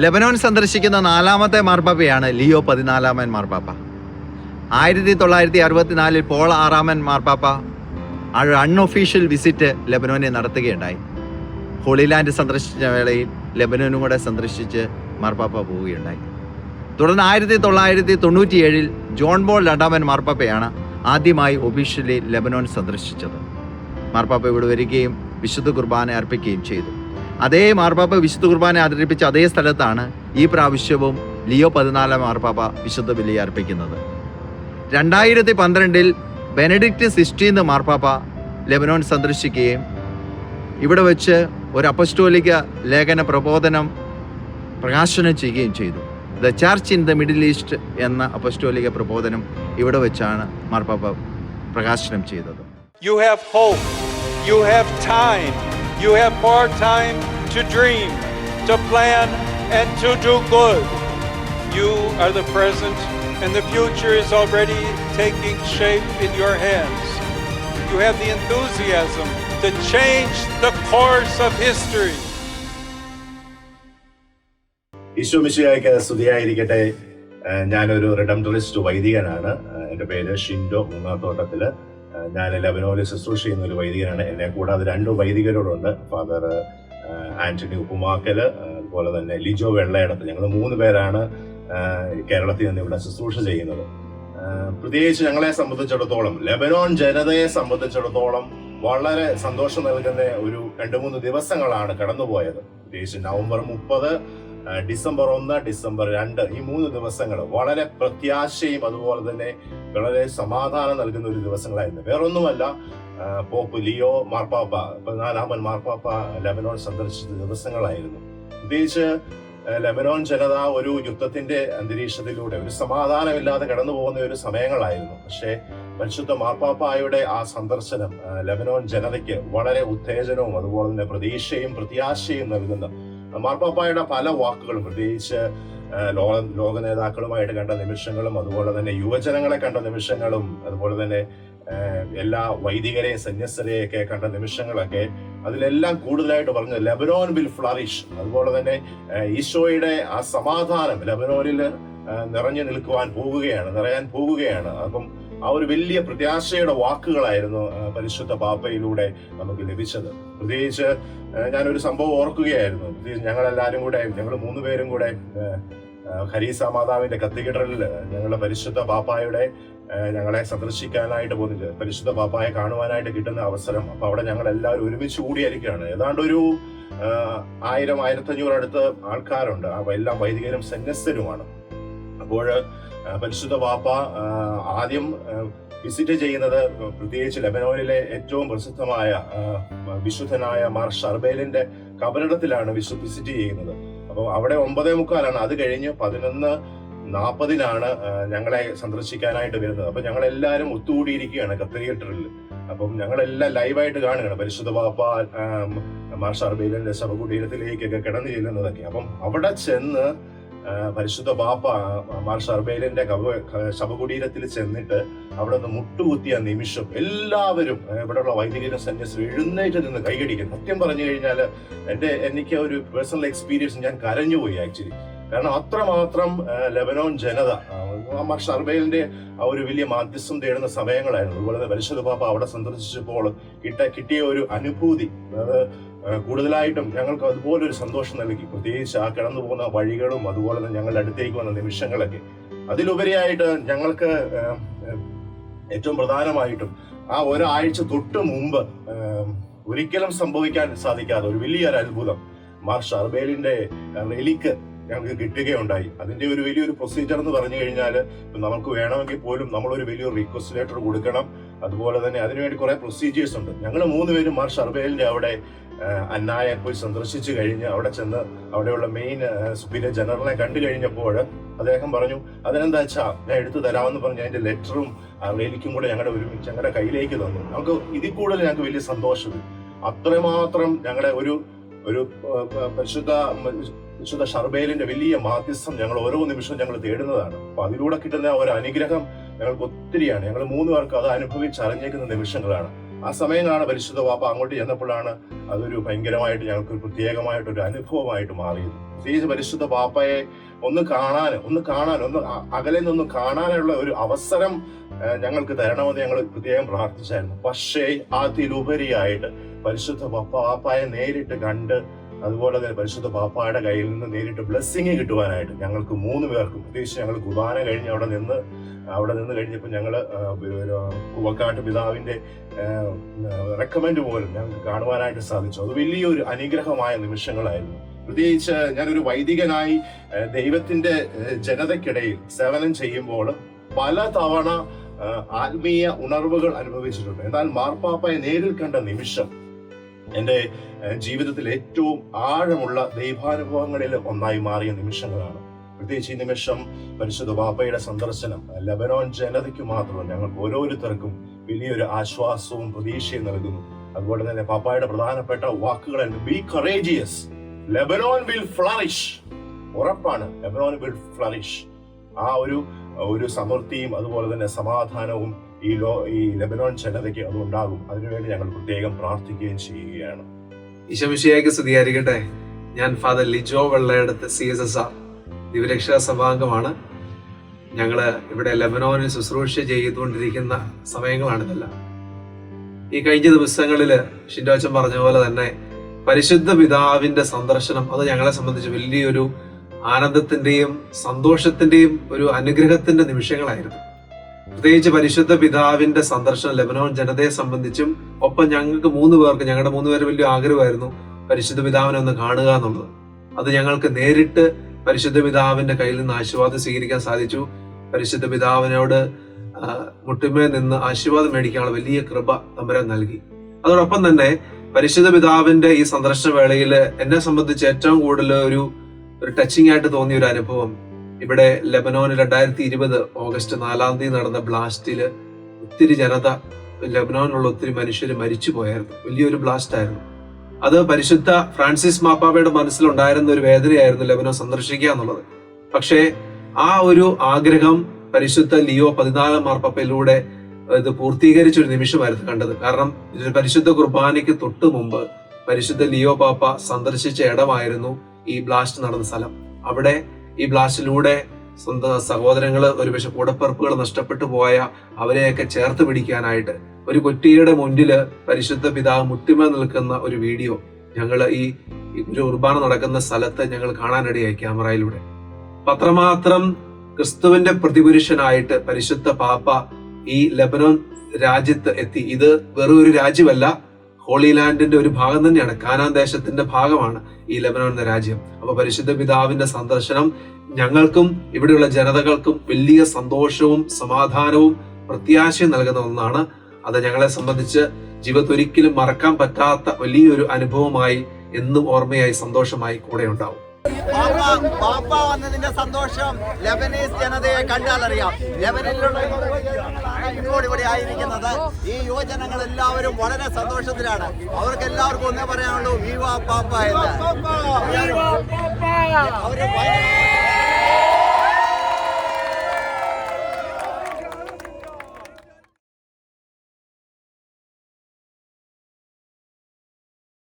ലെബനോൻ സന്ദർശിക്കുന്ന 4ാമത്തെ മാർപ്പാപ്പയാണ് ലിയോ 14 മാർപ്പാപ്പ. 1964 പോൾ 6 മാർപ്പാപ്പ ഒരു അൺഒഫീഷ്യൽ വിസിറ്റ് ലെബനോനെ നടത്തുകയുണ്ടായി. ഹോളിലാൻഡ് സന്ദർശിച്ച വേളയിൽ ലെബനോനും കൂടെ സന്ദർശിച്ച് മാർപ്പാപ്പ പോവുകയുണ്ടായി. തുടർന്ന് 1997 ജോൺ പോൾ 2 മാർപ്പാപ്പയാണ് ആദ്യമായി ഒഫീഷ്യലി ലെബനോൻ സന്ദർശിച്ചത്. മാർപ്പാപ്പ ഇവിടെ വരികയും വിശുദ്ധ കുർബാന അർപ്പിക്കുകയും ചെയ്തു. അതേ മാർപ്പാപ്പ വിശുദ്ധ കുർബാന അവതരിപ്പിച്ച അതേ സ്ഥലത്താണ് ഈ പ്രാവശ്യവും ലിയോ 14 മാർപ്പാപ്പ വിശുദ്ധ ബലി അർപ്പിക്കുന്നത്. 2012 ബെനഡിക്റ്റ് 16 മാർപ്പാപ്പ ലെബനോൻ സന്ദർശിക്കുകയും ഇവിടെ വെച്ച് ഒരു അപ്പസ്റ്റോലിക ലേഖന പ്രബോധനം പ്രകാശനം ചെയ്യുകയും ചെയ്തു. The church in the middle east എന്ന അപ്പസ്റ്റോലിക പ്രബോധനം ഇവിടെ വെച്ചാണ് മാർപ്പാപ്പ പ്രകാശനം ചെയ്തത്. You have hope. You have time. You have more time to dream, to plan, and to do good. You are the present, and the future is already taking shape in your hands. You have the enthusiasm to change the course of history. Isho മിശിഹായ്ക്ക് സ്തുതിയായിരിക്കട്ടെ. ഞാനൊരു റിഡംറ്ററിസ്റ്റ് വൈദികനാണ്. എൻ്റെ പേര് ഷിൻഡോ മൂങ്ങാത്തോട്ടത്തില്. ഞാൻ ലെബനോനിൽ ശുശ്രൂഷ ചെയ്യുന്ന ഒരു വൈദികനാണ്. എന്നെ കൂടാതെ 2 വൈദികരോടുണ്ട്. ഫാദർ ആന്റണി ഉപ്പുമാക്കല്, അതുപോലെ തന്നെ ലിജോ വെള്ളയടത്ത്. ഞങ്ങൾ 3 പേരാണ് കേരളത്തിൽ നിന്ന് ഇവിടെ ശുശ്രൂഷ ചെയ്യുന്നത്. പ്രത്യേകിച്ച് ഞങ്ങളെ സംബന്ധിച്ചിടത്തോളം, ലെബനോൻ ജനതയെ സംബന്ധിച്ചിടത്തോളം വളരെ സന്തോഷം നൽകുന്ന ഒരു 2-3 ദിവസങ്ങളാണ് കടന്നുപോയത്. പ്രത്യേകിച്ച് നവംബർ 30, ഡിസംബർ 1, ഡിസംബർ 2 ഈ 3 ദിവസങ്ങൾ വളരെ പ്രത്യാശയും അതുപോലെ തന്നെ വളരെ സമാധാനം നൽകുന്ന ഒരു ദിവസങ്ങളായിരുന്നു. വേറൊന്നുമല്ല, പോപ്പ് ലിയോ മാർപ്പാപ്പ 14 മാർപ്പാപ്പ ലെബനോൻ സന്ദർശിച്ച ദിവസങ്ങളായിരുന്നു. പ്രത്യേകിച്ച് ലെബനോൻ ജനത ഒരു യുദ്ധത്തിന്റെ അന്തരീക്ഷത്തിലൂടെ ഒരു സമാധാനമില്ലാതെ കടന്നു പോകുന്ന ഒരു സമയങ്ങളായിരുന്നു. പക്ഷേ പരിശുദ്ധ മാർപ്പാപ്പായുടെ ആ സന്ദർശനം ലെബനോൻ ജനതയ്ക്ക് വളരെ ഉത്തേജനവും അതുപോലെ തന്നെ പ്രതീക്ഷയും പ്രത്യാശയും നൽകുന്ന മാർപ്പാപ്പായുടെ പല വാക്കുകളും, പ്രത്യേകിച്ച് ലോക നേതാക്കളുമായിട്ട് കണ്ട നിമിഷങ്ങളും അതുപോലെ തന്നെ യുവജനങ്ങളെ കണ്ട നിമിഷങ്ങളും അതുപോലെ തന്നെ എല്ലാ വൈദികരെയും സന്യസ്തരെയൊക്കെ കണ്ട നിമിഷങ്ങളൊക്കെ, അതിലെല്ലാം കൂടുതലായിട്ട് പറഞ്ഞു ലെബനോൻ വിൽ ഫ്ലറിഷ്. അതുപോലെ തന്നെ ഈശോയുടെ ആ സമാധാനം ലെബനോനിൽ നിറയാൻ പോകുകയാണ്. അപ്പം ആ ഒരു വലിയ പ്രത്യാശയുടെ വാക്കുകളായിരുന്നു പരിശുദ്ധ പാപ്പയിലൂടെ നമുക്ക് ലഭിച്ചത്. പ്രത്യേകിച്ച് ഞാനൊരു സംഭവം ഓർക്കുകയായിരുന്നു. ഞങ്ങളെല്ലാവരും കൂടെ, ഞങ്ങൾ 3 പേരും കൂടെ ഖരീസ മാതാവിന്റെ കത്തീഡ്രലിൽ ഞങ്ങളുടെ പരിശുദ്ധ പാപ്പായുടെ ഞങ്ങളെ സന്ദർശിക്കാനായിട്ട് പോകുന്നത്, പരിശുദ്ധ പാപ്പായെ കാണുവാനായിട്ട് കിട്ടുന്ന അവസരം. അപ്പൊ അവിടെ ഞങ്ങൾ എല്ലാവരും ഒരുമിച്ച് കൂടിയായിരിക്കുകയാണ്. ഏതാണ്ട് ഒരു 1000-1500 അടുത്ത് ആൾക്കാരുണ്ട്. എല്ലാം വൈദികരും സന്യസ്തരുമാണ്. അപ്പോൾ പരിശുദ്ധ പാപ്പ ആദ്യം വിസിറ്റ് ചെയ്യുന്നത് പ്രത്യേകിച്ച് ലെബനോനിലെ ഏറ്റവും പ്രസിദ്ധമായ വിശുദ്ധനായ മാർ ഷർബേലിന്റെ കബറിടത്തിലാണ് വിസിറ്റ് ചെയ്യുന്നത്. അപ്പോൾ അവിടെ 9:45. അത് കഴിഞ്ഞ് 11:40 ഞങ്ങളെ സന്ദർശിക്കാനായിട്ട് വരുന്നത്. അപ്പൊ ഞങ്ങളെല്ലാവരും ഒത്തുകൂടിയിരിക്കുകയാണ് കത്തീഡ്രലിൽ. അപ്പം ഞങ്ങളെല്ലാം ലൈവായിട്ട് കാണുകയാണ് പരിശുദ്ധ പാപ്പ മാർ ഷർബേലിന്റെ ശവകുടീരത്തിലേക്കൊക്കെ കിടന്നു ചെല്ലുന്നതൊക്കെ. അപ്പം അവിടെ ചെന്ന് പരിശുദ്ധ പാപ്പ മാർ ഷർബേലിന്റെ ശവകുടീരത്തിൽ ചെന്നിട്ട് അവിടെ നിന്ന് മുട്ടുകുത്തിയ നിമിഷം എല്ലാവരും, ഇവിടെയുള്ള വൈദികരും സന്യസ്തരും എഴുന്നേറ്റ് നിന്ന് കൈയടിക്കും. സത്യം പറഞ്ഞു കഴിഞ്ഞാൽ എനിക്ക് ഒരു പേഴ്സണൽ എക്സ്പീരിയൻസ്, ഞാൻ കരഞ്ഞുപോയി ആക്ച്വലി. കാരണം അത്രമാത്രം ലെബനോൻ ജനത മാർ ഷർബേലിന്റെ ആ ഒരു വലിയ മാധ്യസ്ഥം തേടുന്ന സമയങ്ങളായിരുന്നു. അതുപോലെ തന്നെ പരിശുദ്ധ പാപ്പ അവിടെ സന്ദർശിച്ചപ്പോൾ കിട്ടിയ ഒരു അനുഭൂതി, അത് കൂടുതലായിട്ടും ഞങ്ങൾക്ക് അതുപോലൊരു സന്തോഷം നൽകി. പ്രത്യേകിച്ച് ആ കടന്നു പോകുന്ന വഴികളും അതുപോലെ തന്നെ ഞങ്ങളുടെ അടുത്തേക്ക് വന്ന നിമിഷങ്ങളൊക്കെ. അതിലുപരിയായിട്ട് ഞങ്ങൾക്ക് ഏറ്റവും പ്രധാനമായിട്ടും ആ ഒരാഴ്ച തൊട്ട് മുമ്പ് ഒരിക്കലും സംഭവിക്കാൻ സാധിക്കാത്ത ഒരു വലിയൊരു അത്ഭുതം, മാർ ഷർബേലിന്റെ റെലിക്ക് ഞങ്ങൾക്ക് കിട്ടുകയുണ്ടായി. അതിന്റെ ഒരു വലിയൊരു പ്രൊസീജിയർ എന്ന് പറഞ്ഞു കഴിഞ്ഞാൽ, നമുക്ക് വേണമെങ്കിൽ പോലും നമ്മളൊരു വലിയൊരു റിക്വസ്റ്റ് ലെറ്റർ കൊടുക്കണം. അതുപോലെ തന്നെ അതിനുവേണ്ടി കുറെ പ്രൊസീജിയേഴ്സ് ഉണ്ട്. ഞങ്ങൾ 3 പേരും മാർ ഷർബേലിന്റെ അവിടെ അന്നായെ പോയി സന്ദർശിച്ചു കഴിഞ്ഞ് അവിടെ ചെന്ന് അവിടെയുള്ള മെയിൻ സുപ്പീരിയർ ജനറലിനെ കണ്ടു കഴിഞ്ഞപ്പോൾ അദ്ദേഹം പറഞ്ഞു, അതിനെന്താ വെച്ചാ ഞാൻ എടുത്തു തരാമെന്ന് പറഞ്ഞ് അതിന്റെ ലെറ്ററും റെലിക്കും കൂടെ ഞങ്ങളുടെ കയ്യിലേക്ക് തന്നു. നമുക്ക് ഇതിൽ കൂടുതൽ ഞങ്ങൾക്ക് വലിയ സന്തോഷം. അത്രമാത്രം ഞങ്ങളുടെ ഒരു പരിശുദ്ധ ഷർബേലിന്റെ വലിയ മാധ്യസ്ഥം ഞങ്ങൾ ഓരോ നിമിഷവും ഞങ്ങൾ തേടുന്നതാണ്. അപ്പൊ അതിലൂടെ കിട്ടുന്ന ഒരു അനുഗ്രഹം ഞങ്ങൾക്ക് ഒത്തിരിയാണ്. ഞങ്ങൾ 3 പേർക്ക് അത് അനുഭവിച്ചറിഞ്ഞേക്കുന്ന നിമിഷങ്ങളാണ്. ആ സമയങ്ങളാണ് പരിശുദ്ധ പാപ്പ അങ്ങോട്ട് ചെന്നപ്പോഴാണ് അതൊരു ഭയങ്കരമായിട്ട് ഞങ്ങൾക്ക് പ്രത്യേകമായിട്ടൊരു അനുഭവമായിട്ട് മാറിയത്. പ്രത്യേകിച്ച് പരിശുദ്ധ പാപ്പയെ ഒന്ന് അകലെ നിന്നൊന്ന് കാണാനുള്ള ഒരു അവസരം ഞങ്ങൾക്ക് തരണമെന്ന് ഞങ്ങൾ പ്രത്യേകം പ്രാർത്ഥിച്ചായിരുന്നു. പക്ഷേ അതിലുപരിയായിട്ട് പരിശുദ്ധ പാപ്പായെ നേരിട്ട് കണ്ട്, അതുപോലെ തന്നെ പരിശുദ്ധ പാപ്പായുടെ കയ്യിൽ നിന്ന് നേരിട്ട് ബ്ലെസ്സിങ് കിട്ടുവാനായിട്ട് ഞങ്ങൾക്ക് 3 പേർക്കും, പ്രത്യേകിച്ച് ഞങ്ങൾ കുർബാന കഴിഞ്ഞ് അവിടെ നിന്ന് കഴിഞ്ഞപ്പോൾ ഞങ്ങൾ കുവക്കാട്ട് പിതാവിന്റെ റെക്കമെൻഡ് പോലും ഞങ്ങൾക്ക് കാണുവാനായിട്ട് സാധിച്ചു. അത് വലിയൊരു അനുഗ്രഹമായ നിമിഷങ്ങളായിരുന്നു. പ്രത്യേകിച്ച് ഞാനൊരു വൈദികനായി ദൈവത്തിന്റെ ജനതയ്ക്കിടയിൽ സേവനം ചെയ്യുമ്പോൾ പല തവണ ആത്മീയ ഉണർവുകൾ അനുഭവിച്ചിട്ടുണ്ട്. എന്നാൽ മാർപ്പാപ്പയെ നേരിൽ കണ്ട നിമിഷം എൻ്റെ ജീവിതത്തിൽ ഏറ്റവും ആഴമുള്ള ദൈവാനുഭവങ്ങളിൽ ഒന്നായി മാറിയ നിമിഷങ്ങളാണ്. പ്രത്യേകിച്ച് ഈ നിമിഷം പരിശുദ്ധ പാപ്പയുടെ സന്ദർശനം ലെബനോൻ ജനതയ്ക്ക് മാത്രമല്ല, ഞങ്ങൾക്ക് ഓരോരുത്തർക്കും വലിയൊരു ആശ്വാസവും പ്രതീക്ഷയും നൽകുന്നു. അതുപോലെ തന്നെ പാപ്പായുടെ പ്രധാനപ്പെട്ട വാക്കുകളായിരുന്നു be courageous, Lebanon will flourish. ഉറപ്പാണ്, ലെബനോൻ വിൽ ഫ്ലറിഷ്. ആ ഒരു സമൃദ്ധിയും അതുപോലെ തന്നെ സമാധാനവും ഈ ലെബനോൻ ജനതയ്ക്ക് അത് ഉണ്ടാകും. അതിനുവേണ്ടി ഞങ്ങൾ പ്രത്യേകം പ്രാർത്ഥിക്കുകയും ചെയ്യുകയാണ്. ഈശോമിശിഹായ്ക്ക് സ്തുതിയായിരിക്കട്ടെ. ഞാൻ ഫാദർ ലിജോ വെള്ളയടത്ത് CSSR ദിവരക്ഷാ സഭാംഗമാണ്. ഞങ്ങള് ഇവിടെ ലെബനോനിൽ ശുശ്രൂഷ ചെയ്തുകൊണ്ടിരിക്കുന്ന സമയങ്ങളാണിതെല്ലാം. ഈ കഴിഞ്ഞ ദിവസങ്ങളില് ഷിൻഡോച്ചൻ പറഞ്ഞ പോലെ തന്നെ പരിശുദ്ധ പിതാവിന്റെ സന്ദർശനം അത് ഞങ്ങളെ സംബന്ധിച്ച് വലിയൊരു ആനന്ദത്തിന്റെയും സന്തോഷത്തിന്റെയും ഒരു അനുഗ്രഹത്തിന്റെ നിമിഷങ്ങളായിരുന്നു. പ്രത്യേകിച്ച് പരിശുദ്ധ പിതാവിന്റെ സന്ദർശനം ലെബനോൻ ജനതയെ സംബന്ധിച്ചും ഒപ്പം ഞങ്ങൾക്ക് 3 പേർക്ക്, ഞങ്ങളുടെ 3 പേര് വലിയ ആഗ്രഹമായിരുന്നു പരിശുദ്ധ പിതാവിനെ ഒന്ന് കാണുക എന്നുള്ളത്. അത് ഞങ്ങൾക്ക് നേരിട്ട് പരിശുദ്ധ പിതാവിന്റെ കയ്യിൽ നിന്ന് ആശീർവാദം സ്വീകരിക്കാൻ സാധിച്ചു. പരിശുദ്ധ പിതാവിനോട് മുട്ടുമേ നിന്ന് ആശീർവാദം മേടിക്കാനുള്ള വലിയ കൃപ തമ്പുരാൻ നൽകി. അതോടൊപ്പം തന്നെ പരിശുദ്ധ പിതാവിന്റെ ഈ സന്ദർശന വേളയിൽ എന്നെ സംബന്ധിച്ച് ഏറ്റവും കൂടുതൽ ഒരു ടച്ചിങ് ആയിട്ട് തോന്നിയ ഒരു അനുഭവം, ഇവിടെ ലെബനോനിൽ 2020 ഓഗസ്റ്റ് 4 നടന്ന ബ്ലാസ്റ്റില് ഒത്തിരി ജനത, ലെബനോനിലുള്ള ഒത്തിരി മനുഷ്യര് മരിച്ചു പോയായിരുന്നു. വലിയൊരു ബ്ലാസ്റ്റ് ആയിരുന്നു. അത് പരിശുദ്ധ ഫ്രാൻസിസ് മാർപ്പാപ്പയുടെ മനസ്സിലുണ്ടായിരുന്ന ഒരു വേദനയായിരുന്നു ലെബനോൻ സന്ദർശിക്കുക എന്നുള്ളത്. പക്ഷേ ആ ഒരു ആഗ്രഹം പരിശുദ്ധ ലിയോ 14 മാർപ്പാപ്പയിലൂടെ ഇത് പൂർത്തീകരിച്ചൊരു നിമിഷമായിരുന്നു കണ്ടത്. കാരണം പരിശുദ്ധ കുർബാനയ്ക്ക് തൊട്ട് മുമ്പ് പരിശുദ്ധ ലിയോ പാപ്പ സന്ദർശിച്ച ഇടമായിരുന്നു ഈ ബ്ലാസ്റ്റ് നടന്ന സ്ഥലം. അവിടെ ഈ ബ്ലാസ്റ്റിലൂടെ സ്വന്തം സഹോദരങ്ങള്, ഒരുപക്ഷെ കൂടപ്പിറപ്പുകൾ നഷ്ടപ്പെട്ടു പോയ അവരെയൊക്കെ ചേർത്ത് പിടിക്കാനായിട്ട് ഒരു കുട്ടിയുടെ മുന്നില് പരിശുദ്ധ പിതാവ് മുട്ടിമ നിൽക്കുന്ന ഒരു വീഡിയോ ഞങ്ങള് ഈ ഒരു കുർബാന നടക്കുന്ന സ്ഥലത്ത് ഞങ്ങൾ കാണാനിടയായി ക്യാമറയിലൂടെ. അത്രമാത്രം ക്രിസ്തുവിന്റെ പ്രതിപുരുഷനായിട്ട് പരിശുദ്ധ പാപ്പ ഈ ലെബനോൻ രാജ്യത്ത് എത്തി. ഇത് വെറും ഒരു രാജ്യമല്ല, ഹോളി ലാൻഡിന്റെ ഒരു ഭാഗം തന്നെയാണ്. കാനാൻ ദേശത്തിന്റെ ഭാഗമാണ് ഈ ലെബനോൻ എന്ന രാജ്യം. അപ്പൊ പരിശുദ്ധ പിതാവിന്റെ സന്ദർശനം ഞങ്ങൾക്കും ഇവിടെയുള്ള ജനതകൾക്കും വലിയ സന്തോഷവും സമാധാനവും പ്രത്യാശയും നൽകുന്ന ഒന്നാണ്. അത് ഞങ്ങളെ സംബന്ധിച്ച് ജീവിതത്തിൽ ഒരിക്കലും മറക്കാൻ പറ്റാത്ത വലിയൊരു അനുഭവമായി, എന്നും ഓർമ്മയായി, സന്തോഷമായി കൂടെ ഉണ്ടാവും. പാപ്പ വന്നതിന്റെ സന്തോഷം ലെബനീസ് ജനതയെ കണ്ടാലറിയാം. ലെബനനിലുള്ള ഇപ്പോൾ ഇവിടെ ആയിരിക്കുന്നത് ഈ യുവജനങ്ങൾ എല്ലാവരും വളരെ സന്തോഷത്തിലാണ്. അവർക്ക് എല്ലാവർക്കും ഒന്നേ പറയാനുള്ളൂ, വീവാ പാപ്പ എന്ന്. അവര്